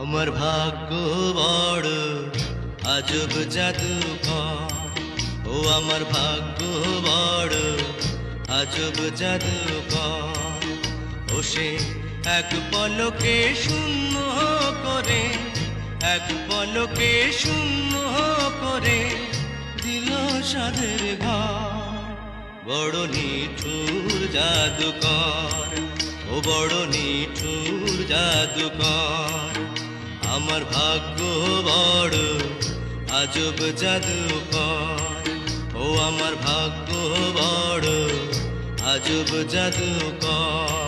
আমার ভাগ্য বড় আজব জাদুকর, ও আমার ভাগ্য বড় আজব জাদুকর। ও সে এক পলকে শূন্য করে, এক পলকে শূন্য করে দিল সাধের ঘর। বড় নিঠুর জাদুকর, ও বড় নিঠুর জাদুকর। আমার ভাগ্য বড় আজব জাদুকর, ও আমার ভাগ্য বড় আজব জাদুকর।